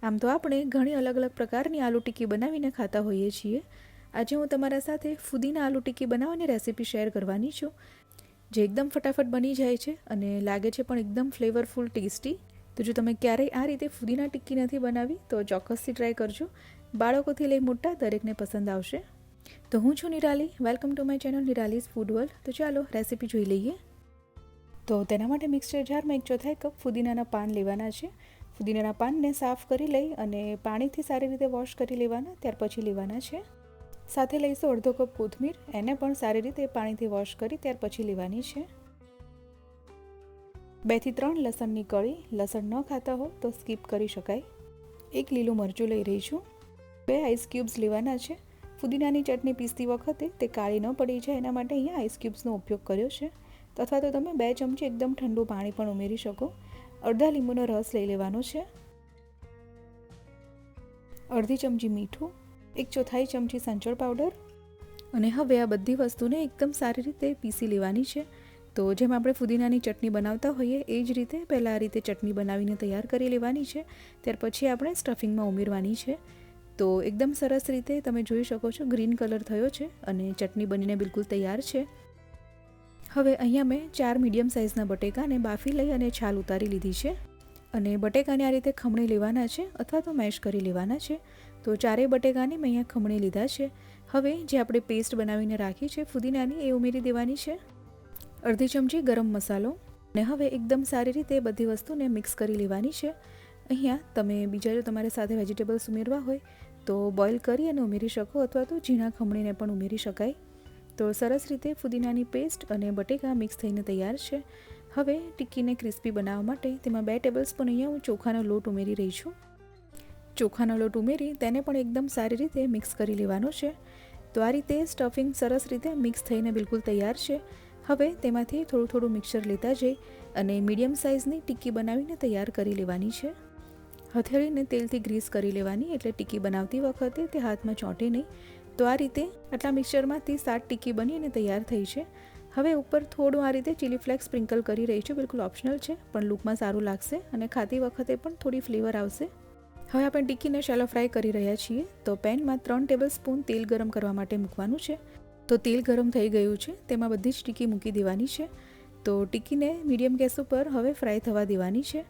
આમ તો આપણે ઘણી અલગ અલગ પ્રકારની આલુ ટિક્કી બનાવીને ખાતા હોઈએ છીએ. આજે હું તમારા સાથે ફુદીના આલુ ટિક્કી બનાવવાની રેસીપી શેર કરવાની છું, જે એકદમ ફટાફટ બની જાય છે અને લાગે છે પણ એકદમ ફ્લેવરફુલ ટેસ્ટી. તો જો તમે ક્યારેય આ રીતે ફુદીના ટિક્કી નથી બનાવી તો ચોક્કસથી ટ્રાય કરજો. બાળકોથી લઈ મોટા દરેકને પસંદ આવશે. તો હું છું Nirali, welcome to my channel Nirali's food world. તો ચાલો રેસીપી જોઈ લઈએ. તો તેના માટે મિક્સર જારમાં 1/4 કપ ફુદીનાના પાન લેવાના છે. ફુદીનાના પાનને સાફ કરી લઈ અને પાણીથી સારી રીતે વોશ કરી લેવાના, ત્યાર પછી લેવાના છે. સાથે લઈશું અડધો કપ કોથમીર, એને પણ સારી રીતે પાણીથી વોશ કરી ત્યાર પછી લેવાની છે. 2 થી 3 લસણની કળી, લસણ ન ખાતા હો તો સ્કીપ કરી શકાય. 1 લીલું મરચું લઈ રહી છું. 2 આઈસ ક્યુબ્સ લેવાના છે. ફુદીનાની ચટણી પીસતી વખતે તે કાળી ન પડી જાય એના માટે અહીંયા આઈસ ક્યુબ્સનો ઉપયોગ કર્યો છે. અથવા તો તમે 2 ચમચી એકદમ ઠંડુ પાણી પણ ઉમેરી શકો. અડધા લીંબુનો રસ લઈ લેવાનો છે. અડધી ચમચી મીઠું, 1/4 ચમચી સંચળ પાવડર. અને હવે આ બધી વસ્તુને એકદમ સારી રીતે પીસી લેવાની છે. તો જેમ આપણે ફુદીનાની ચટણી બનાવતા હોઈએ એ જ રીતે પહેલાં આ રીતે ચટણી બનાવીને તૈયાર કરી લેવાની છે. ત્યાર પછી આપણે સ્ટફિંગમાં ઉમેરવાની છે. તો એકદમ સરસ રીતે તમે જોઈ શકો છો ગ્રીન કલર થયો છે અને ચટણી બનીને બિલકુલ તૈયાર છે. હવે અહીંયા મેં 4 મીડિયમ સાઇઝના બટેકાને બાફી લઈ અને છાલ ઉતારી લીધી છે. અને બટેકાને આ રીતે ખમણી લેવાના છે અથવા તો મેશ કરી લેવાના છે. તો 4 બટેકાને મેં અહીંયા ખમણી લીધા છે. હવે જે આપણે પેસ્ટ બનાવીને રાખી છે ફુદીનાની એ ઉમેરી દેવાની છે. અડધી ચમચી ગરમ મસાલો. અને હવે એકદમ સારી રીતે બધી વસ્તુને મિક્સ કરી લેવાની છે. અહીંયા તમે બીજા જો તમારે સાથે વેજીટેબલ્સ ઉમેરવા હોય તો બોઇલ કરી અને ઉમેરી શકો અથવા તો ઝીણા ખમણીને પણ ઉમેરી શકાય. તો સરસ રીતે ફુદીનાની પેસ્ટ અને બટેકા મિક્સ થઈને તૈયાર છે. હવે ટિક્કીને ક્રિસ્પી બનાવવા માટે તેમાં 2 ટેબલસ્પૂન અહીંયા હું ચોખાનો લોટ ઉમેરી રહી છું. ચોખાનો લોટ ઉમેરી તેને પણ એકદમ સારી રીતે મિક્સ કરી લેવાનો છે. તો આ રીતે સ્ટફિંગ સરસ રીતે મિક્સ થઈને બિલકુલ તૈયાર છે. હવે તેમાંથી થોડું થોડું મિક્સર લેતા જઈ અને મીડિયમ સાઇઝની ટિક્કી બનાવીને તૈયાર કરી લેવાની છે. હથેળીને તેલથી ગ્રીસ કરી લેવાની, એટલે ટિક્કી બનાવતી વખતે તે હાથમાં ચોંટે નહીં. તો આ રીતે આટલા મિક્સચરમાંથી 7 ટિક્કી બની અને તૈયાર થઈ છે. હવે ઉપર થોડું આ રીતે ચીલી ફ્લેક્સ સ્પ્રિંકલ કરી રહી છું. બિલકુલ ઓપ્શનલ છે પણ લુકમાં સારું લાગશે અને ખાતી વખતે પણ થોડી ફ્લેવર આવશે. હવે આપણે ટિક્કીને શેલો ફ્રાય કરી રહ્યા છીએ. તો પેનમાં 3 ટેબલસ્પૂન તેલ ગરમ કરવા માટે મૂકવાનું છે. તો તેલ ગરમ થઈ ગયું છે, તેમાં બધી જ ટિક્કી મૂકી દેવાની છે. તો ટિક્કીને મીડિયમ ગેસ ઉપર હવે ફ્રાય થવા દેવાની છે.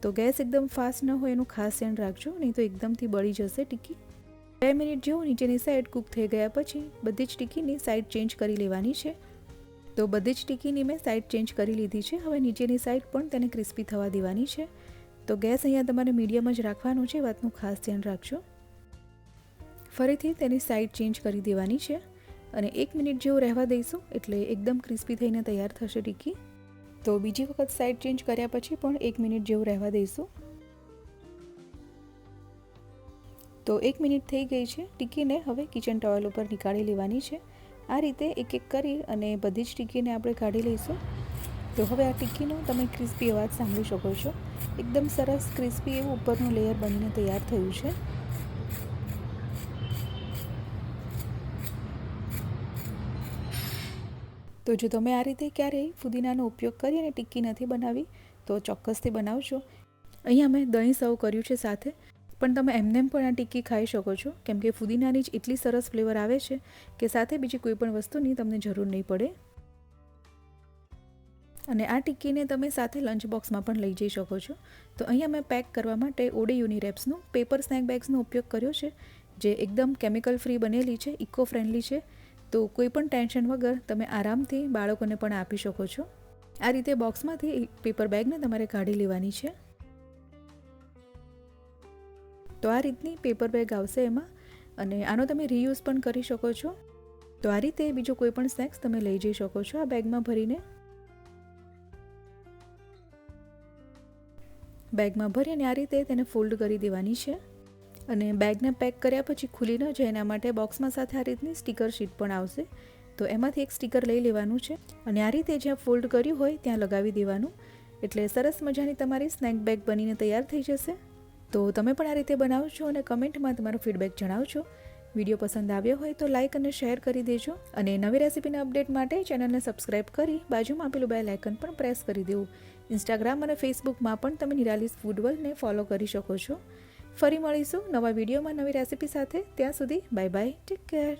તો ગેસ એકદમ ફાસ્ટ ન હોય એનું ખાસ ધ્યાન રાખજો, નહીં તો એકદમથી બળી જશે ટિક્કી. 2 મિનિટ જેવું નીચેની સાઈડ કૂક થઈ ગયા પછી બધી જ ટિક્કીની સાઈડ ચેન્જ કરી લેવાની છે. તો બધી જ ટિક્કીની મેં સાઈડ ચેન્જ કરી લીધી છે. હવે નીચેની સાઈડ પણ તેને ક્રિસ્પી થવા દેવાની છે. તો ગેસ અહીંયા તમારે મીડિયમ જ રાખવાનું છે, વાતનું ખાસ ધ્યાન રાખજો. ફરીથી તેની સાઈડ ચેન્જ કરી દેવાની છે અને 1 મિનિટ જેવું રહેવા દઈશું, એટલે એકદમ ક્રિસ્પી થઈને તૈયાર થશે ટિક્કી. તો બીજી વખત સાઈડ ચેન્જ કર્યા પછી પણ 1 મિનિટ જેવું રહેવા દઈશું. તો 1 મિનિટ થઈ ગઈ છે. ટિક્કીને હવે કિચન ટોવેલ ઉપર નીકાળી લેવાની છે. આ રીતે એક એક કરી અને બધી જ ટિક્કીને આપણે કાઢી લઈશું. તો હવે આ ટિક્કીનો તમે ક્રિસ્પી અવાજ સાંભળી શકો છો. એકદમ સરસ ક્રિસ્પી એવું ઉપરનું લેયર બનીને તૈયાર થયું છે. તો જો તમે આ રીતે ક્યારેય ફુદીનાનો ઉપયોગ કરી અને ટિક્કી નથી બનાવી તો ચોક્કસથી બનાવજો. અહીંયા મેં દહીં સર્વ કર્યું છે સાથે, પણ તમે એમને પણ આ ટિક્કી ખાઈ શકો છો, કેમ કે ફુદીનાની જ એટલી સરસ ફ્લેવર આવે છે કે સાથે બીજી કોઈ પણ વસ્તુની તમને જરૂર નહીં પડે. અને આ ટિક્કીને તમે સાથે લંચ બોક્સમાં પણ લઈ જઈ શકો છો. તો અહીંયા મેં પેક કરવા માટે ઓડે યુનિરેપ્સનું પેપર સ્નેક બેગ્સનો ઉપયોગ કર્યો છે, જે એકદમ કેમિકલ ફ્રી બનેલી છે, ઇકો ફ્રેન્ડલી છે. તો કોઈ પણ ટેન્શન વગર તમે આરામથી બાળકોને પણ આપી શકો છો. આ રીતે બોક્સમાંથી પેપર બેગને તમારે કાઢી લેવાની છે. તો આ રીતની પેપર બેગ આવશે એમાં, અને આનો તમે રીયુઝ પણ કરી શકો છો. તો આ રીતે બીજો કોઈ પણ સ્નેક્સ તમે લઈ જઈ શકો છો આ બેગમાં ભરીને. બેગમાં ભરી અને આ રીતે તેને ફોલ્ડ કરી દેવાની છે. અને બેગને પેક કર્યા પછી ખુલી ન જાય એના માટે બોક્સમાં સાથે આ રીતની સ્ટીકર શીટ પણ આવશે. તો એમાંથી એક સ્ટીકર લઈ લેવાનું છે અને આ રીતે જ્યાં ફોલ્ડ કર્યું હોય ત્યાં લગાવી દેવાનું, એટલે સરસ મજાની તમારી સ્નેક બેગ બનીને તૈયાર થઈ જશે. તો તમે પણ આ રીતે બનાવજો અને કમેન્ટમાં તમારો ફીડબેક જણાવજો. વિડીયો પસંદ આવ્યો હોય તો લાઇક અને શેર કરી દેજો. અને નવી રેસીપીના અપડેટ માટે ચેનલને સબસ્ક્રાઇબ કરી બાજુમાં આપેલું બેલ આઇકન પણ પ્રેસ કરી દેવું. ઇન્સ્ટાગ્રામ અને ફેસબુકમાં પણ તમે નિરાલીઝ ફૂડ વર્લ્ડને ફોલો કરી શકો છો. ફરી મળીશું નવા વિડીયોમાં નવી રેસિપી સાથે. ત્યાં સુધી બાય બાય, ટેક કેર.